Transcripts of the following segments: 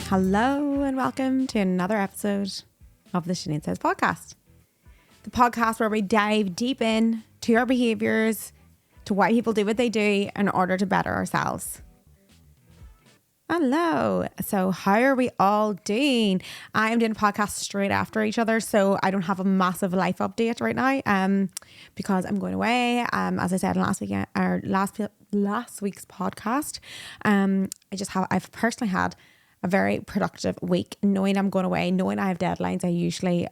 Hello and welcome to another episode of the Sinead Says podcast. The podcast where we dive deep in to our behaviours, to why people do what they do in order to better ourselves. Hello. So how are we all doing? I'm doing a podcast straight after each other, so I don't have a massive life update right now because I'm going away. As I said last week's podcast, I've personally had a very productive week, knowing I'm going away, knowing I have deadlines. I usually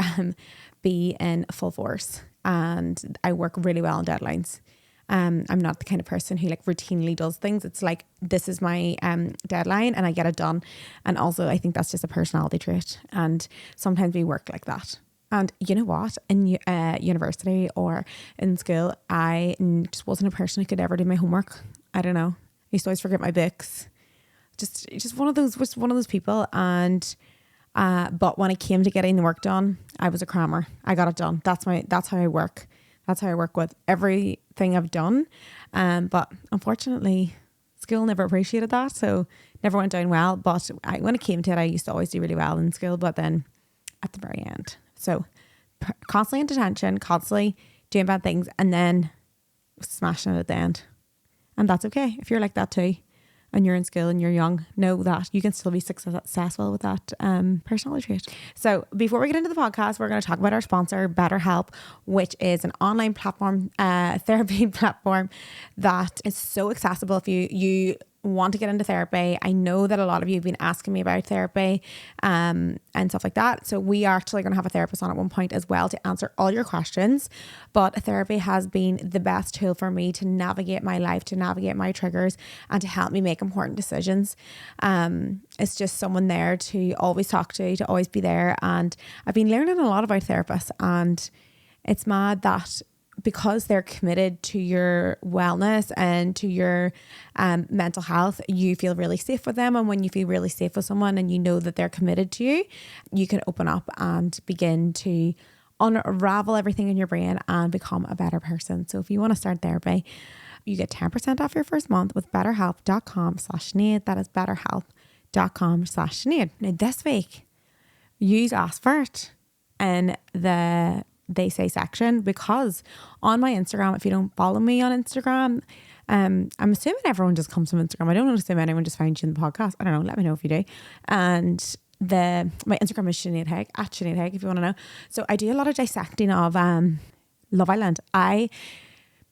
be in full force and I work really well on deadlines. I'm not the kind of person who like routinely does things. It's like, this is my deadline and I get it done. And also I think that's just a personality trait. And sometimes we work like that. And you know what? In university or in school, I just wasn't a person who could ever do my homework. I don't know. I used to always forget my books. Just one of those people. And but when it came to getting the work done, I was a crammer. I got it done. That's how I work. That's how I work with everything I've done. But unfortunately, school never appreciated that, so never went down well. But when it came to it, I used to always do really well in school, but then at the very end. So constantly in detention, constantly doing bad things, and then smashing it at the end. And that's okay if you're like that too. And you're in school and you're young, know that you can still be successful with that personality trait. So before we get into the podcast, we're going to talk about our sponsor, BetterHelp, which is an online platform, therapy platform that is so accessible if you want to get into therapy. I know that a lot of you have been asking me about therapy and stuff like that. So we are actually going to have a therapist on at one point as well to answer all your questions. But therapy has been the best tool for me to navigate my life, to navigate my triggers, and to help me make important decisions. It's just someone there to always talk to always be there. And I've been learning a lot about therapists, and it's mad that because they're committed to your wellness and to your mental health, you feel really safe with them. And when you feel really safe with someone and you know that they're committed to you, you can open up and begin to unravel everything in your brain and become a better person. So if you want to start therapy, you get 10% off your first month with betterhelp.com/Sinead. That is betterhelp.com/Sinead. Now this week, use Ask For It in the They Say section, because on my Instagram, if you don't follow me on Instagram, I'm assuming everyone just comes from Instagram. I don't assume anyone just finds you in the podcast. I don't know. Let me know if you do. And my Instagram is Sinead Haig, at Sinead Haig, if you want to know. So I do a lot of dissecting of Love Island.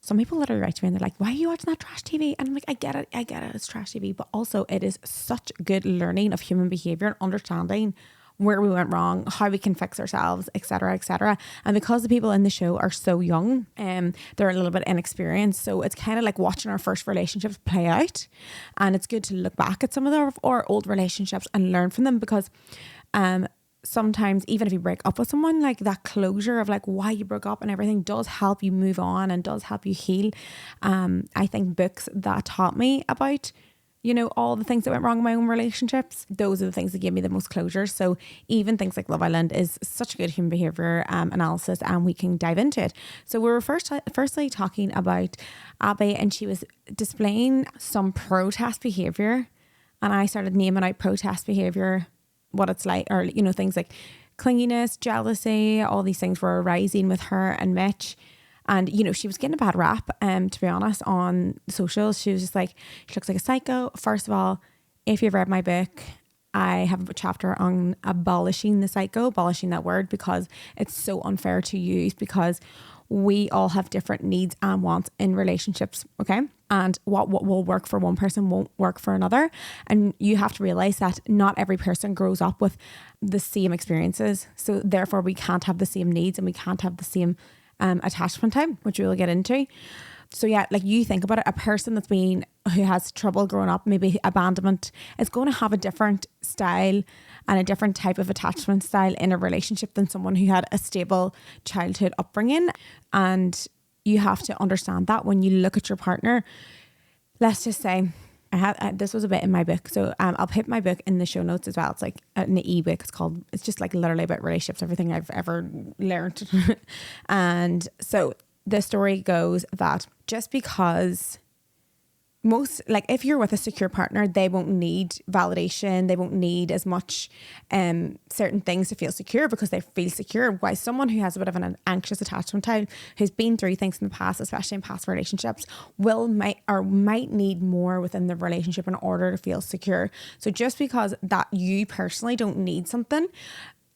Some people literally write to me and they're like, why are you watching that trash TV? And I'm like, I get it, it's trash TV. But also it is such good learning of human behaviour and understanding where we went wrong, how we can fix ourselves, etc., etc. And because the people in the show are so young, they're a little bit inexperienced. So it's kind of like watching our first relationships play out. And it's good to look back at some of our old relationships and learn from them, because sometimes even if you break up with someone, like that closure of like why you broke up and everything does help you move on and does help you heal. I think books that taught me about, you know, all the things that went wrong in my own relationships, those are the things that gave me the most closure. So even things like Love Island is such a good human behaviour analysis, and we can dive into it. So we were firstly talking about Abby, and she was displaying some protest behaviour, and I started naming out protest behaviour, what it's like, or, you know, things like clinginess, jealousy, all these things were arising with her and Mitch. And, you know, she was getting a bad rap, to be honest, on socials. She was just like, she looks like a psycho. First of all, if you've read my book, I have a chapter on abolishing the psycho, abolishing that word, because it's so unfair to use, because we all have different needs and wants in relationships, okay? And what will work for one person won't work for another. And you have to realize that not every person grows up with the same experiences. So therefore we can't have the same needs and we can't have the same attachment time, which we will get into. So yeah, like you think about it, a person who has trouble growing up, maybe abandonment, is going to have a different style and a different type of attachment style in a relationship than someone who had a stable childhood upbringing. And you have to understand that when you look at your partner. Let's just say this was a bit in my book, so I'll put my book in the show notes as well. It's like an ebook. It's just like literally about relationships, everything I've ever learned. And so the story goes that just because most, like if you're with a secure partner, they won't need validation, they won't need as much certain things to feel secure because they feel secure. Why someone who has a bit of an anxious attachment type, who's been through things in the past, especially in past relationships, might need more within the relationship in order to feel secure. So just because that you personally don't need something,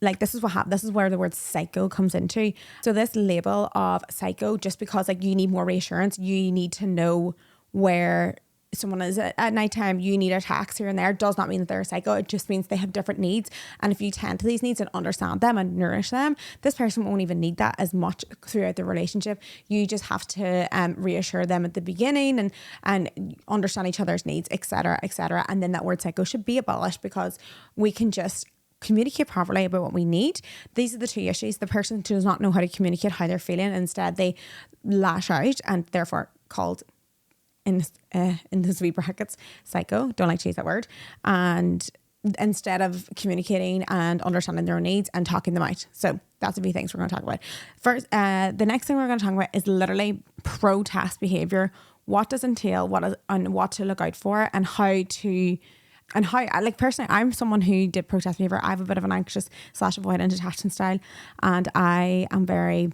like this is where the word psycho comes into. So this label of psycho, just because like you need more reassurance, you need to know where someone is at nighttime, you need a text here and there, does not mean that they're a psycho. It just means they have different needs, and if you tend to these needs and understand them and nourish them, this person won't even need that as much throughout the relationship. You just have to reassure them at the beginning and understand each other's needs, etc., etc. And then that word psycho should be abolished, because we can just communicate properly about what we need. These are the two issues. The person does not know how to communicate how they're feeling. Instead, they lash out, and therefore called in the sweet brackets psycho. Don't like to use that word. And instead of communicating and understanding their needs and talking them out. So that's a few things we're going to talk about. First, the next thing we're going to talk about is literally protest behavior. What does entail, what to look out for, and how, like personally, I'm someone who did protest behavior. I have a bit of an anxious / avoidant attachment style, and I am very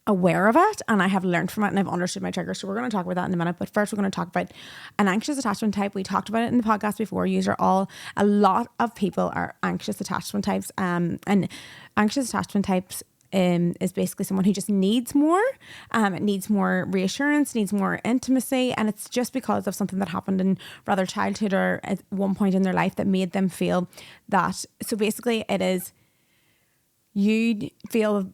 aware of it, and I have learned from it, and I've understood my triggers. So we're going to talk about that in a minute. But first, we're going to talk about an anxious attachment type. We talked about it in the podcast before. A lot of people are anxious attachment types, and anxious attachment types is basically someone who just needs more. It needs more reassurance, needs more intimacy, and it's just because of something that happened in rather childhood or at one point in their life that made them feel that. So basically, it is you feel.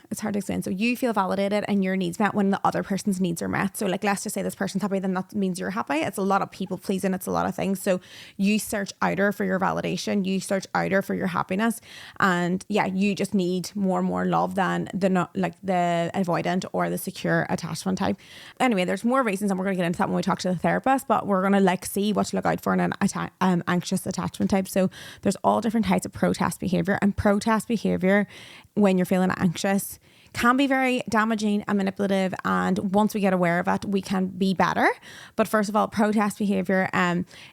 It's hard to explain. So you feel validated and your needs met when the other person's needs are met. So like, let's just say this person's happy, then that means you're happy. It's a lot of people pleasing. It's a lot of things. So you search outer for your validation. You search outer for your happiness. And yeah, you just need more and more love than the avoidant or the secure attachment type. Anyway, there's more reasons, and we're going to get into that when we talk to the therapist, but we're going to see what to look out for in an anxious attachment type. So there's all different types of protest behavior, and protest behavior when you're feeling anxious can be very damaging and manipulative, and once we get aware of it, we can be better. But first of all, protest behavior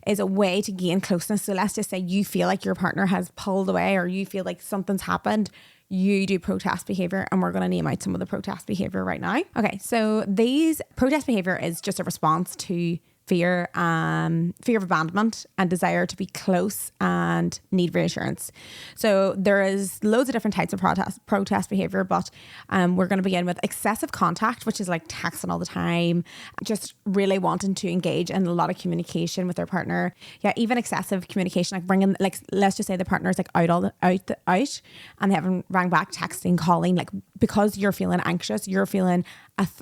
is a way to gain closeness. So let's just say you feel like your partner has pulled away, or you feel like something's happened, you do protest behavior, and we're going to name out some of the protest behavior right now. Okay, so these protest behavior is just a response to fear of abandonment and desire to be close and need reassurance. So there is loads of different types of protest behavior, but we're going to begin with excessive contact, which is like texting all the time, just really wanting to engage in a lot of communication with their partner. Yeah, even excessive communication, like bringing, like, let's just say the partner is like out and they haven't rang back, texting, calling, like, because you're feeling anxious, you're feeling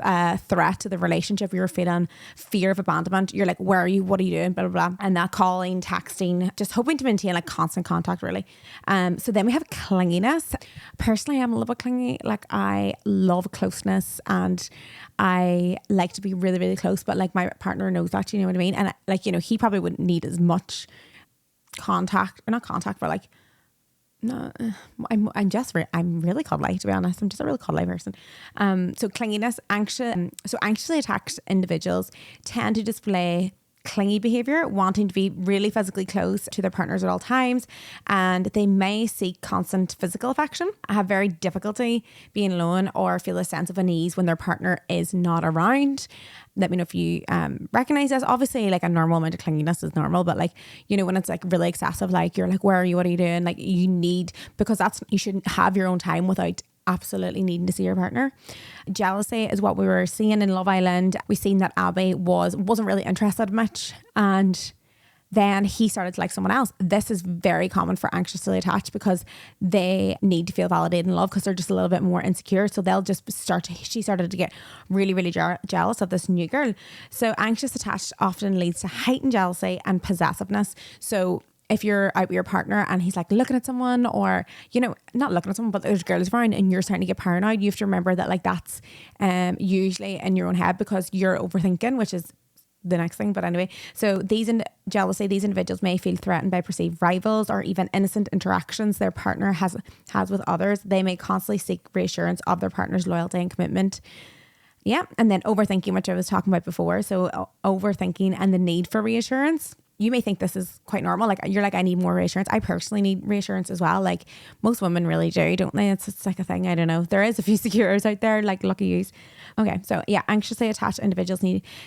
a threat to the relationship, you're feeling fear of abandonment, you're like, where are you, what are you doing, blah blah blah, and that calling, texting, just hoping to maintain like constant contact, really. So then we have clinginess. Personally, I'm a little bit clingy. Like, I love closeness and I like to be really, really close, but like my partner knows that, you know what I mean? And like, you know, he probably wouldn't need as much contact, or not contact, but like, no, I'm really cuddly, to be honest. I'm just a really cuddly person. So clinginess, anxiously attached individuals tend to display clingy behavior, wanting to be really physically close to their partners at all times, and they may seek constant physical affection, have very difficulty being alone, or feel a sense of unease when their partner is not around. Let me know if you recognize this. Obviously, like, a normal amount of clinginess is normal, but like, you know, when it's like really excessive, like you're like, where are you, what are you doing? Like, you need, because you shouldn't have your own time without absolutely needing to see your partner. Jealousy is what we were seeing in Love Island. We seen that Abby wasn't really interested much, and then he started to like someone else. This is very common for anxiously attached, because they need to feel validated and loved, because they're just a little bit more insecure. So they'll just she started to get really, really jealous of this new girl. So anxious attached often leads to heightened jealousy and possessiveness. So if you're out with your partner and he's like looking at someone, or, you know, not looking at someone, but there's girls around and you're starting to get paranoid, you have to remember that like that's usually in your own head, because you're overthinking, which is the next thing. But anyway, so these individuals may feel threatened by perceived rivals or even innocent interactions their partner has with others. They may constantly seek reassurance of their partner's loyalty and commitment. Yeah. And then overthinking, which I was talking about before. So overthinking and the need for reassurance. You may think this is quite normal. Like you're like, I need more reassurance. I personally need reassurance as well. Like most women really do, don't they? It's like a thing. I don't know. There is a few securers out there, like lucky yous. Okay. So yeah, anxiously attached individuals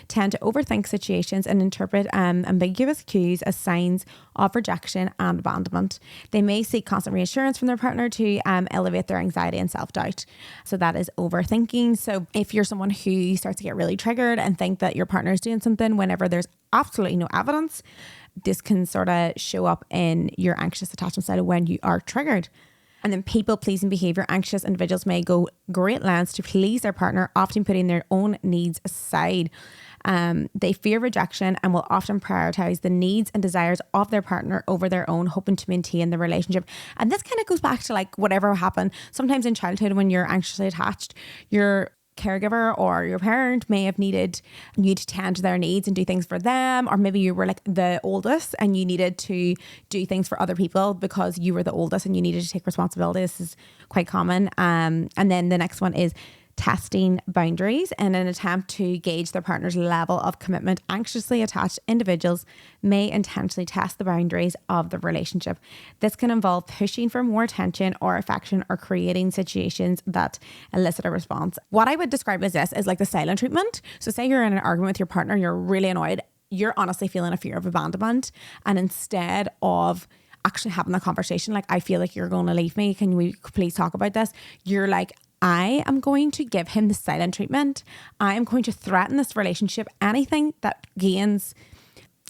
tend to overthink situations and interpret ambiguous cues as signs of rejection and abandonment. They may seek constant reassurance from their partner to elevate their anxiety and self-doubt. So that is overthinking. So if you're someone who starts to get really triggered and think that your partner is doing something whenever there's absolutely no evidence, this can sort of show up in your anxious attachment style when you are triggered. And then people pleasing behavior. Anxious individuals may go great lengths to please their partner, often putting their own needs aside. They fear rejection and will often prioritize the needs and desires of their partner over their own, hoping to maintain the relationship. And this kind of goes back to like whatever happened. Sometimes in childhood, when you're anxiously attached, your caregiver or your parent may have needed you to tend to their needs and do things for them, or maybe you were like the oldest and you needed to do things for other people because you were the oldest and you needed to take responsibility. This is quite common. And then the next one is testing boundaries in an attempt to gauge their partner's level of commitment. Anxiously attached individuals may intentionally test the boundaries of the relationship. This can involve pushing for more attention or affection or creating situations that elicit a response. What I would describe as this is like the silent treatment. So say you're in an argument with your partner, you're really annoyed, you're honestly feeling a fear of abandonment, and instead of actually having the conversation, like, I feel like you're going to leave me, can we please talk about this? You're like, I am going to give him the silent treatment. I am going to threaten this relationship. Anything that gains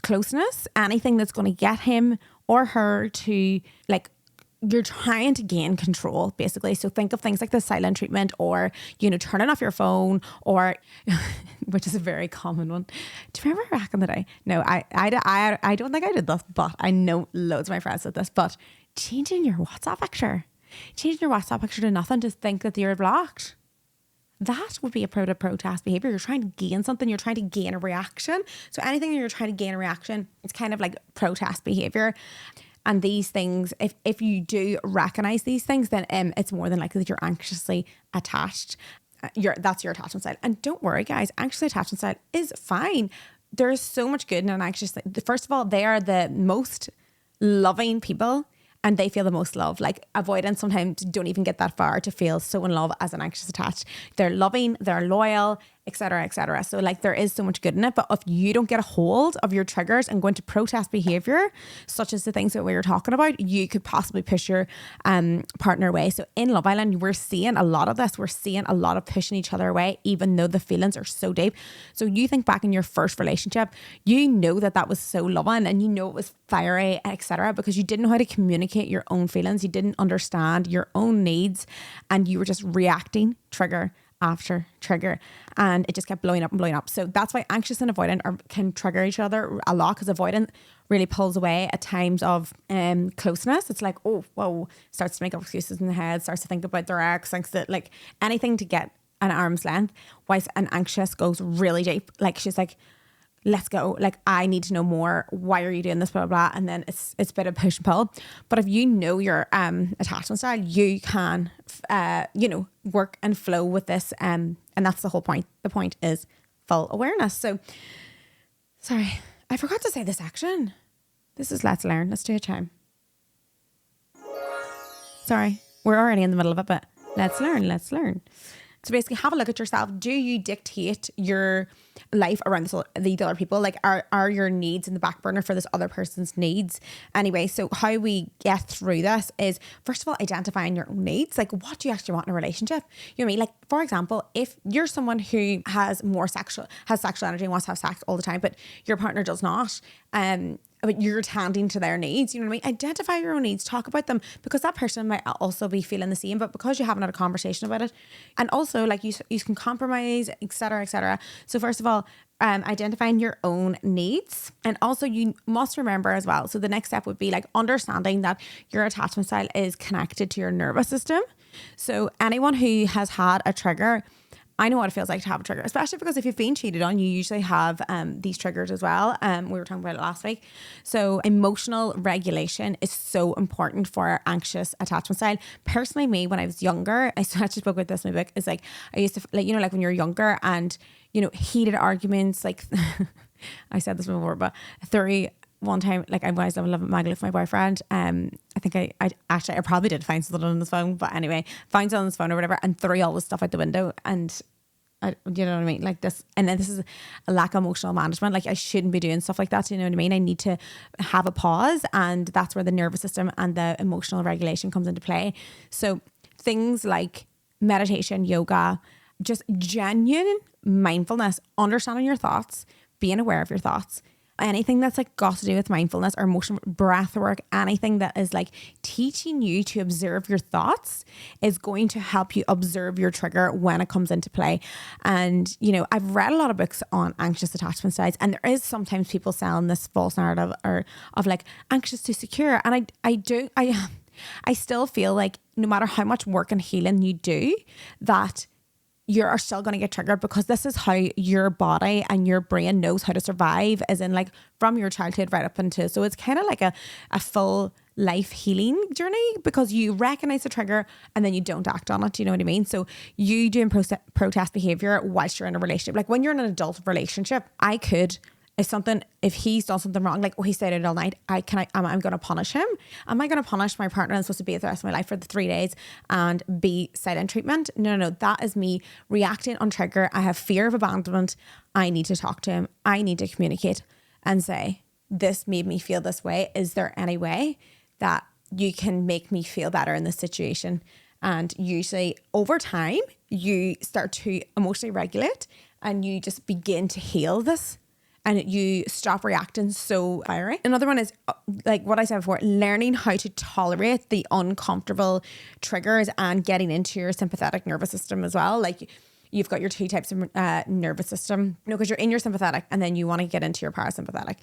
closeness, anything that's going to get him or her to like, you're trying to gain control basically. So think of things like the silent treatment, or, you know, turning off your phone, or which is a very common one. Do you remember back in the day? No, I don't think I did this, but I know loads of my friends did this, but changing your WhatsApp picture. Changing your WhatsApp picture to nothing to think that you're blocked. That would be a protest behavior. You're trying to gain something. You're trying to gain a reaction. So anything that you're trying to gain a reaction, it's kind of like protest behavior. And these things, if you do recognize these things, then it's more than likely that you're anxiously attached. That's your attachment style. And don't worry, guys, anxiously attachment style is fine. There's so much good in an anxious. First of all, they are the most loving people. And they feel the most love. Like avoidance sometimes don't even get that far to feel so in love as an anxious attached. They're loving, they're loyal, etc., etc. So like there is so much good in it. But if you don't get a hold of your triggers and go into protest behavior, such as the things that we were talking about, you could possibly push your partner away. So in Love Island, we're seeing a lot of this. We're seeing a lot of pushing each other away, even though the feelings are so deep. So you think back in your first relationship, you know that was so loving and you know it was fiery, etc., because you didn't know how to communicate your own feelings. You didn't understand your own needs and you were just reacting trigger after trigger, and it just kept blowing up and blowing up. So that's why anxious and avoidant can trigger each other a lot, because avoidant really pulls away at times of closeness. It's like, oh, whoa, starts to make up excuses in the head, starts to think about their ex, thinks that like anything to get an arm's length. Whilst an anxious goes really deep, like she's like, let's go. Like, I need to know more. Why are you doing this? Blah, blah, blah. And then it's a bit of push and pull. But if you know your attachment style, you can, work and flow with this. And that's the whole point. The point is full awareness. So, sorry, I forgot to say this action. This is Let's Learn. Let's do a chime. Sorry, we're already in the middle of it, but let's learn. Let's learn. So basically have a look at yourself. Do you dictate your life around the other people? Like are your needs in the back burner for this other person's needs? Anyway, so how we get through this is, first of all, identifying your own needs. Like, what do you actually want in a relationship? You know what I mean? Like, for example, if you're someone who has sexual energy and wants to have sex all the time, but your partner does not, but you're tending to their needs, you know what I mean? Identify your own needs, talk about them, because that person might also be feeling the same, but because you haven't had a conversation about it. And also, like, you can compromise, etc., etc. So first of all, identifying your own needs. And also you must remember as well, so the next step would be like understanding that your attachment style is connected to your nervous system. So anyone who has had a trigger I know what it feels like to have a trigger, especially because if you've been cheated on, you usually have these triggers as well. We were talking about it last week. So emotional regulation is so important for our anxious attachment style. Personally, me, when I was younger, I actually spoke about this in my book, is like, I used to, like, you know, like when you're younger and, you know, heated arguments, like, I said this before, but one time, like I was living Maggie with my boyfriend. I think I probably did find something on his phone, but anyway, find something on his phone or whatever, and threw all this stuff out the window. And you know what I mean? Like this, and then this is a lack of emotional management. Like I shouldn't be doing stuff like that. You know what I mean? I need to have a pause, and that's where the nervous system and the emotional regulation comes into play. So things like meditation, yoga, just genuine mindfulness, understanding your thoughts, being aware of your thoughts. Anything that's like got to do with mindfulness or emotional breath work, anything that is like teaching you to observe your thoughts is going to help you observe your trigger when it comes into play. And, you know, I've read a lot of books on anxious attachment styles, and there is sometimes people selling this false narrative or of like anxious to secure. And I still feel like no matter how much work and healing you do, that you are still going to get triggered, because this is how your body and your brain knows how to survive, as in like from your childhood right up until, so it's kind of like a full life healing journey, because you recognize the trigger and then you don't act on it. You know what I mean? So you doing protest behavior whilst you're in a relationship, like when you're in an adult relationship, I could, if he's done something wrong, like, oh, he stayed out all night, I'm going to punish him. Am I going to punish my partner? I'm supposed to be with the rest of my life for the 3 days and be silent treatment? No. That is me reacting on trigger. I have fear of abandonment. I need to talk to him. I need to communicate and say, this made me feel this way. Is there any way that you can make me feel better in this situation? And usually over time, you start to emotionally regulate and you just begin to heal this. And you stop reacting so fiery. Another one is, like what I said before, learning how to tolerate the uncomfortable triggers and getting into your sympathetic nervous system as well. Like you've got your two types of nervous system. No, because you're in your sympathetic and then you want to get into your parasympathetic.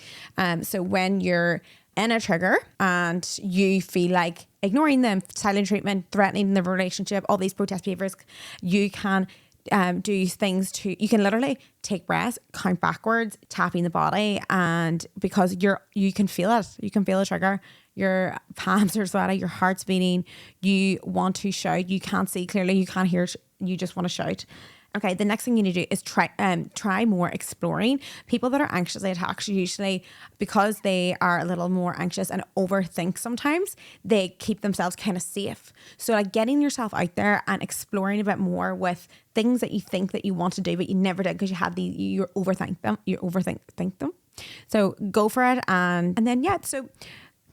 So when you're in a trigger and you feel like ignoring them, silent treatment, threatening the relationship, all these protest behaviors, you can do things you can literally take breaths, count backwards, tapping the body, and because you can feel it, you can feel the trigger, your palms are sweaty, your heart's beating, you want to shout, you can't see clearly, you can't hear, you just want to shout. Okay, the next thing you need to do is try more exploring. People that are anxiously attached, usually because they are a little more anxious and overthink sometimes, they keep themselves kind of safe. So like getting yourself out there and exploring a bit more with things that you think that you want to do but you never did because you overthink them. So go for it, and then so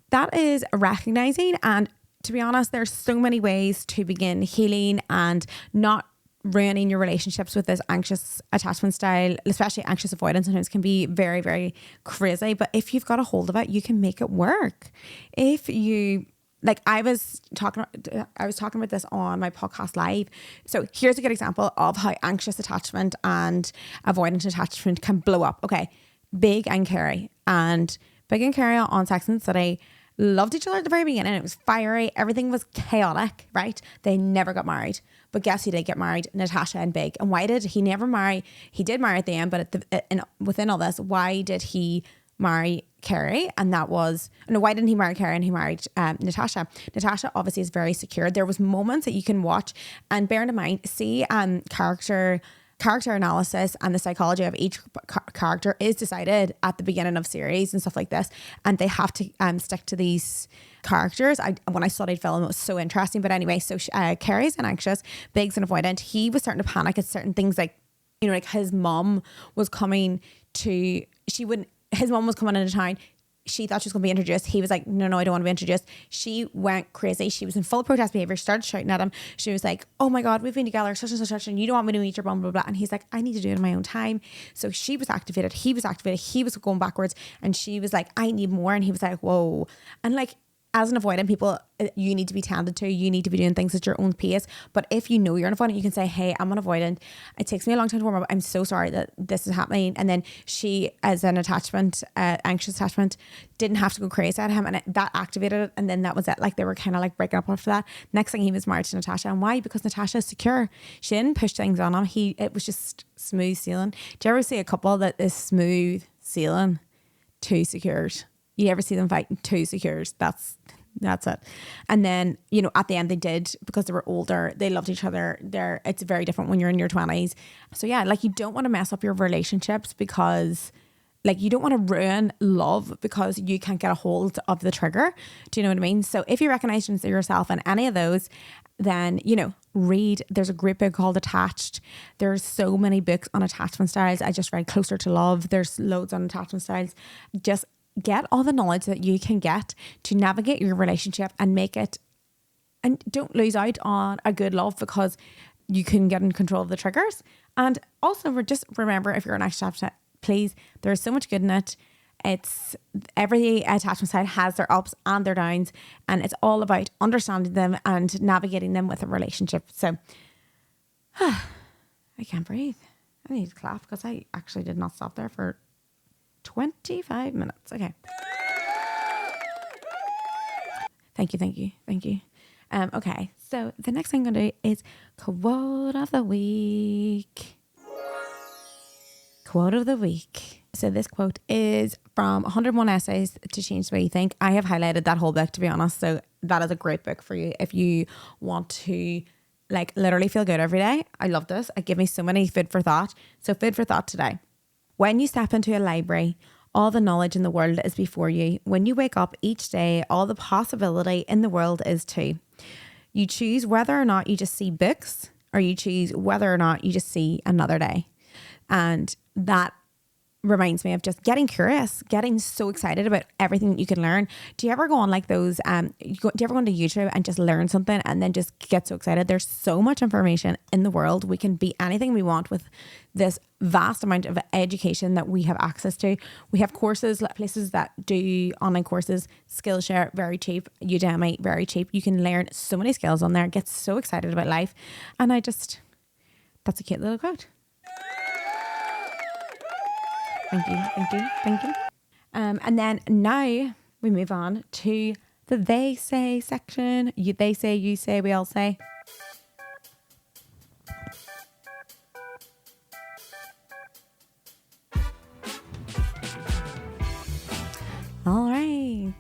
that is recognizing. And to be honest, there's so many ways to begin healing and not ruining your relationships with this anxious attachment style, especially anxious avoidance. Sometimes can be very, very crazy, but if you've got a hold of it, you can make it work. If you, like, I was talking about this on my podcast live. So here's a good example of how anxious attachment and avoidant attachment can blow up. Okay, Big and Carrie on Sex and the City loved each other at the very beginning. It was fiery. Everything was chaotic, right? They never got married. But guess who did get married? Natasha and Big. And why did he never marry? He did marry at the end, but within all this, why did he marry Carrie? And that was, no, why didn't he marry Carrie and he married Natasha? Natasha obviously is very secure. There was moments that you can watch and bear in mind, see character analysis and the psychology of each character is decided at the beginning of series and stuff like this, and they have to stick to these characters. When I studied film, it was so interesting. But anyway, so Carrie's an anxious, Big's an avoidant. He was starting to panic at certain things, like, you know, like his mom was coming into town. She thought she was going to be introduced. He was like, no, I don't want to be introduced. She went crazy. She was in full protest behavior, started shouting at him. She was like, oh my God, we've been together such and such, and you don't want me to meet your blah, blah, blah. And he's like, I need to do it in my own time. So she was activated. He was activated. He was going backwards. And she was like, I need more. And he was like, whoa. And like, as an avoidant, people, you need to be tended to. You need to be doing things at your own pace. But if you know you're an avoidant, you can say, hey, I'm an avoidant. It takes me a long time to warm up. I'm so sorry that this is happening. And then she, as an attachment, anxious attachment, didn't have to go crazy at him. And that activated it. And then that was it. Like they were kind of like breaking up after that. Next thing, he was married to Natasha. And why? Because Natasha is secure. She didn't push things on him. It was just smooth sailing. Do you ever see a couple that is smooth sailing, too secured? You ever see them fighting, too secures? That's it. And then, you know, at the end they did, because they were older, they loved each other. It's very different when you're in your 20s. So yeah, like you don't want to mess up your relationships, because like you don't want to ruin love because you can't get a hold of the trigger. Do you know what I mean? So if you recognize yourself in any of those, then, you know, read. There's a great book called Attached. There's so many books on attachment styles. I just read Closer to Love. There's loads on attachment styles. Just get all the knowledge that you can get to navigate your relationship and make it, and don't lose out on a good love because you can get in control of the triggers. And also just remember, if you're an attachment, please, there's so much good in it. It's every attachment style has their ups and their downs, and it's all about understanding them and navigating them with a relationship. So I can't breathe. I need to clap because I actually did not stop there for 25 minutes. Okay. Thank you. Okay. So the next thing I'm going to do is quote of the week. Quote of the week. So this quote is from 101 Essays to Change the Way You Think. I have highlighted that whole book, to be honest. So that is a great book for you if you want to like literally feel good every day. I love this. It gave me so many food for thought. So food for thought today. When you step into a library, all the knowledge in the world is before you. When you wake up each day, all the possibility in the world is too. You choose whether or not you just see books, or you choose whether or not you just see another day. And that reminds me of just getting curious, getting so excited about everything that you can learn. Do you ever go on like those, do you ever go onto YouTube and just learn something and then just get so excited? There's so much information in the world. We can be anything we want with this vast amount of education that we have access to. We have courses, places that do online courses, Skillshare, very cheap, Udemy, very cheap. You can learn so many skills on there, get so excited about life. And that's a cute little quote. Thank you. And then now we move on to the they say section. They say, you say, we all say. All right.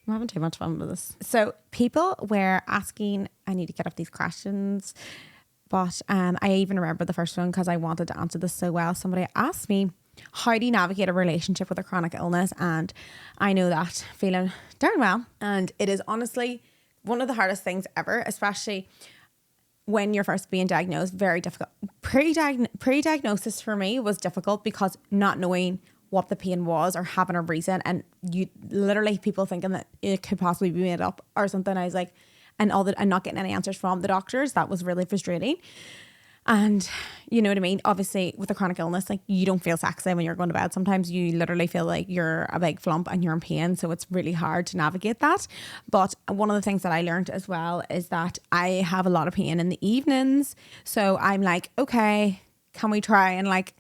I'm having too much fun with this. So people were asking, I need to get up these questions, but I even remember the first one because I wanted to answer this so well. Somebody asked me, how do you navigate a relationship with a chronic illness? And I know that feeling darn well. And it is honestly one of the hardest things ever, especially when you're first being diagnosed. Very difficult. Pre-diagnosis for me was difficult because not knowing what the pain was or having a reason, and you literally people thinking that it could possibly be made up or something. I was like, and not getting any answers from the doctors. That was really frustrating. And you know what I mean? Obviously with a chronic illness, like you don't feel sexy when you're going to bed. Sometimes you literally feel like you're a big flump and you're in pain. So it's really hard to navigate that. But one of the things that I learned as well is that I have a lot of pain in the evenings. So I'm like, okay, can we try and like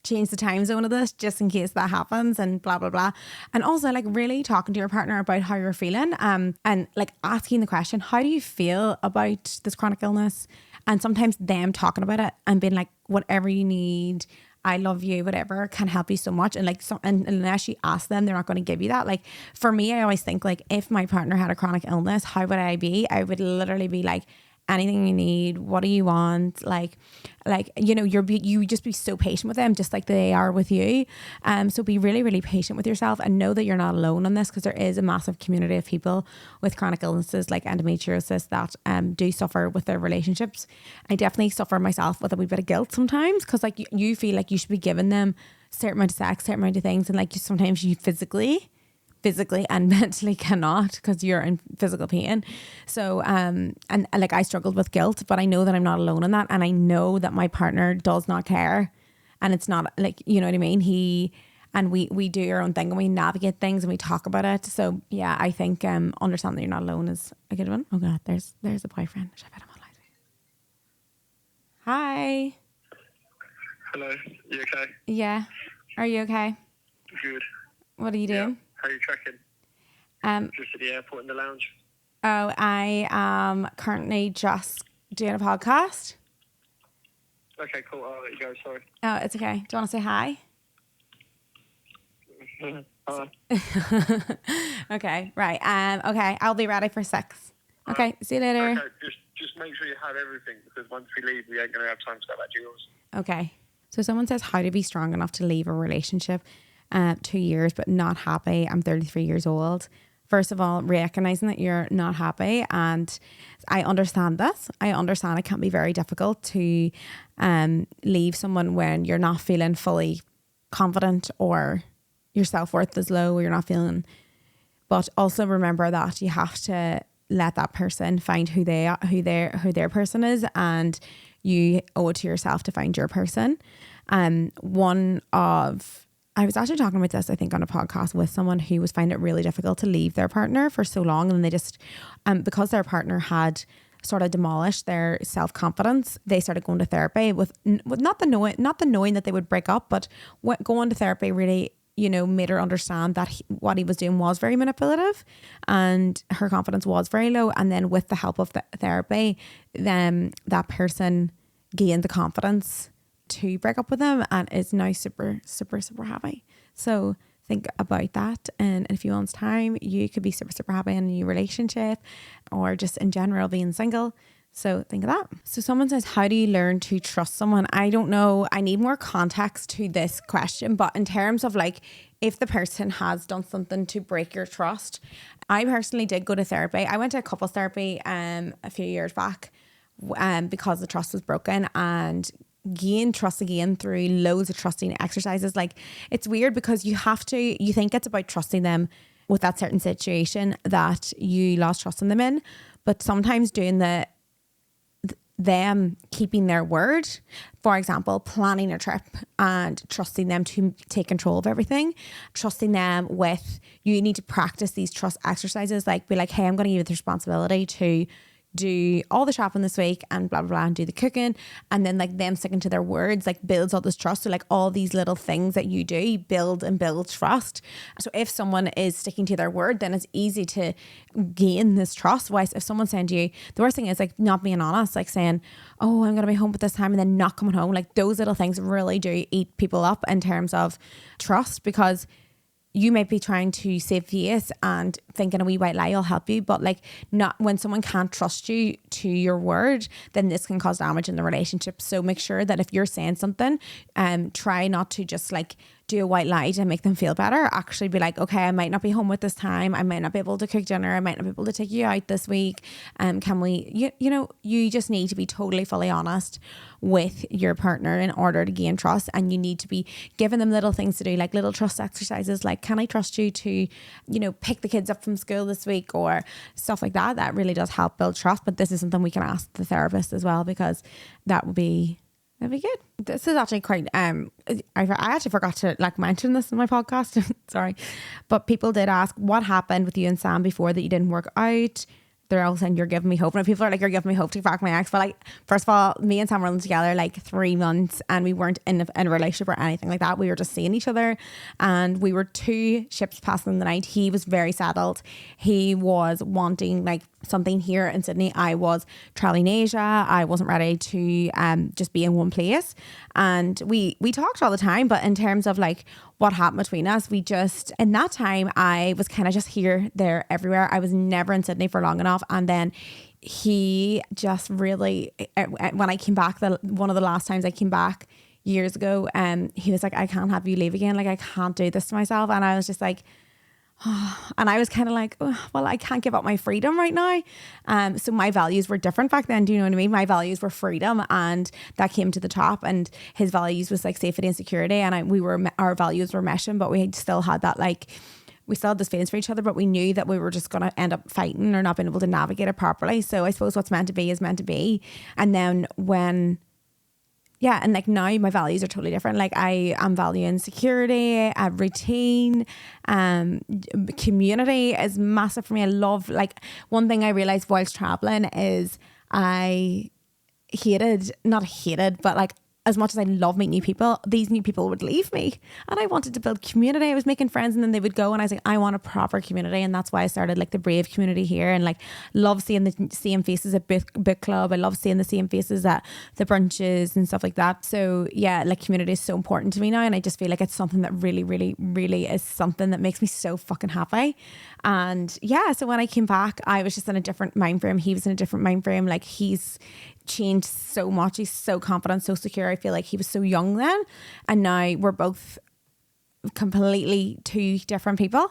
change the time zone of this just in case that happens, and blah, blah, blah. And also like really talking to your partner about how you're feeling, and like asking the question, how do you feel about this chronic illness? And sometimes them talking about it and being like, whatever you need, I love you, whatever, can help you so much. And like, and unless you ask them, they're not going to give you that. Like for me, I always think like if my partner had a chronic illness, how would I be? I would literally be like, anything you need, what do you want? Like, you know, you just be so patient with them, just like they are with you. So be really, really patient with yourself and know that you're not alone on this, because there is a massive community of people with chronic illnesses like endometriosis that do suffer with their relationships. I definitely suffer myself with a wee bit of guilt sometimes, because like you feel like you should be giving them a certain amount of sex, certain amount of things, and like sometimes you physically and mentally cannot because you're in physical pain. So and like I struggled with guilt, but I know that I'm not alone in that, and I know that my partner does not care. And it's not like, you know what I mean, and we do our own thing and we navigate things and we talk about it. So yeah, I think understand that you're not alone is a good one. Oh God, there's a boyfriend. Should I put him on loud? Hi. Hello, you okay? Yeah. Are you okay? Good. What are you doing? How are you tracking? Just at the airport in the lounge. Oh, I am currently just doing a podcast. Okay, cool. I'll let you go, sorry. Oh, it's okay. Do you want to say hi? Okay, right. Okay, I'll be ready for 6. Okay, see you later. Okay, just make sure you have everything, because once we leave, we ain't going to have time to go back to yours. Okay. So someone says, how to be strong enough to leave a relationship 2 years but not happy. I'm 33 years old. First of all, recognizing that you're not happy, and I understand this. I understand it can be very difficult to leave someone when you're not feeling fully confident or your self-worth is low or you're not feeling. But also remember that you have to let that person find who their person is, and you owe it to yourself to find your person. I was actually talking about this, I think, on a podcast with someone who was finding it really difficult to leave their partner for so long, and they just because their partner had sort of demolished their self-confidence, they started going to therapy with not the knowing that they would break up, but going to therapy really, made her understand that what he was doing was very manipulative and her confidence was very low. And then with the help of the therapy, then that person gained the confidence to break up with him and is now super, super, super happy. So think about that. And in a few months' time, you could be super, super happy in a new relationship or just in general being single. So think of that. So someone says, how do you learn to trust someone? I don't know. I need more context to this question. But in terms of like, if the person has done something to break your trust, I personally did go to therapy. I went to a couples therapy a few years back because the trust was broken, and gain trust again through loads of trusting exercises. Like, it's weird because you think it's about trusting them with that certain situation that you lost trust in them in, but sometimes doing them keeping their word, for example, planning a trip and trusting them to take control of everything, trusting them with, you need to practice these trust exercises, like be like, hey, I'm going to give you the responsibility to do all the shopping this week and blah, blah, blah, and do the cooking. And then like them sticking to their words, like builds all this trust. So like all these little things that you do build trust. So if someone is sticking to their word, then it's easy to gain this trust. Whereas if someone's saying to you, the worst thing is like not being honest, like saying, oh, I'm going to be home at this time and then not coming home. Like those little things really do eat people up in terms of trust, because you might be trying to save face and thinking a wee white lie will help you, but like not when someone can't trust you to your word, then this can cause damage in the relationship. So make sure that if you're saying something, try not to just like do a white lie to make them feel better. Actually be like, okay, I might not be home at this time. I might not be able to cook dinner. I might not be able to take you out this week. Can we, you just need to be totally fully honest with your partner in order to gain trust. And you need to be giving them little things to do, like little trust exercises, like, can I trust you to, pick the kids up from school this week, or stuff like that. That really does help build trust. But this is something we can ask the therapist as well, because that'd be good. This is actually quite I actually forgot to like mention this in my podcast. Sorry. But people did ask, what happened with you and Sam before that you didn't work out? They're all saying you're giving me hope. And people are like, you're giving me hope to fuck my ex. But like, first of all, me and Sam were together like 3 months and we weren't in a relationship or anything like that. We were just seeing each other, and we were 2 ships passing the night. He was very settled. He was wanting like something here in Sydney. I was traveling Asia. I wasn't ready to just be in one place. And we talked all the time, but in terms of like what happened between us, we just, in that time, I was kind of just here, there, everywhere. I was never in Sydney for long enough. And then he just really, when I came back, one of the last times I came back years ago, he was like, I can't have you leave again. Like, I can't do this to myself. And I was just like, and I was kind of like, oh, well, I can't give up my freedom right now. So my values were different back then. Do you know what I mean? My values were freedom, and that came to the top. And his values was like safety and security. And our values were meshing, but we still had that, like, we still had this feelings for each other, but we knew that we were just going to end up fighting or not being able to navigate it properly. So I suppose what's meant to be is meant to be. And then when yeah, and like now my values are totally different. Like I am valuing security, routine, community is massive for me. I love, like, one thing I realized whilst traveling is I not hated, but like, as much as I love meeting new people, these new people would leave me, and I wanted to build community. I was making friends and then they would go, and I was like, I want a proper community. And that's why I started like the Brave community here, and like love seeing the same faces at book club. I love seeing the same faces at the brunches and stuff like that. So yeah, like community is so important to me now, and I just feel like it's something that really, really, really is something that makes me so fucking happy. And yeah, so when I came back, I was just in a different mind frame. He was in a different mind frame. Like, he's changed so much. He's so confident, so secure. I feel like he was so young then, and now we're both completely two different people.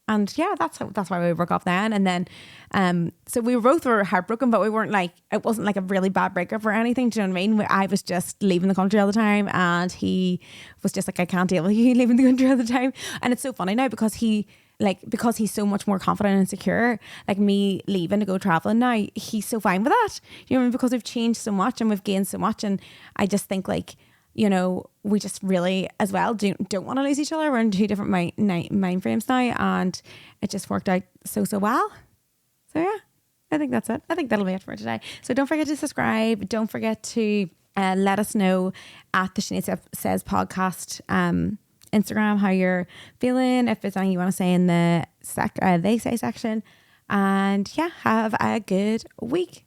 And yeah, that's why we broke up then. And then so we both were heartbroken, but we weren't like, it wasn't like a really bad breakup or anything. Do you know what I mean? I was just leaving the country all the time, and he was just like, I can't deal with you leaving the country all the time. And it's so funny now because he's so much more confident and secure, like me leaving to go traveling now, he's so fine with that. You know what I mean? Because we've changed so much and we've gained so much. And I just think, like, you know, we just really as well don't want to lose each other. We're in two different mind frames now, and it just worked out so well. So yeah, I think that's it. I think that'll be it for today. So don't forget to subscribe. Don't forget to let us know at the Sinead Says podcast Instagram how you're feeling, if there's anything you want to say in the they say section. And yeah, have a good week.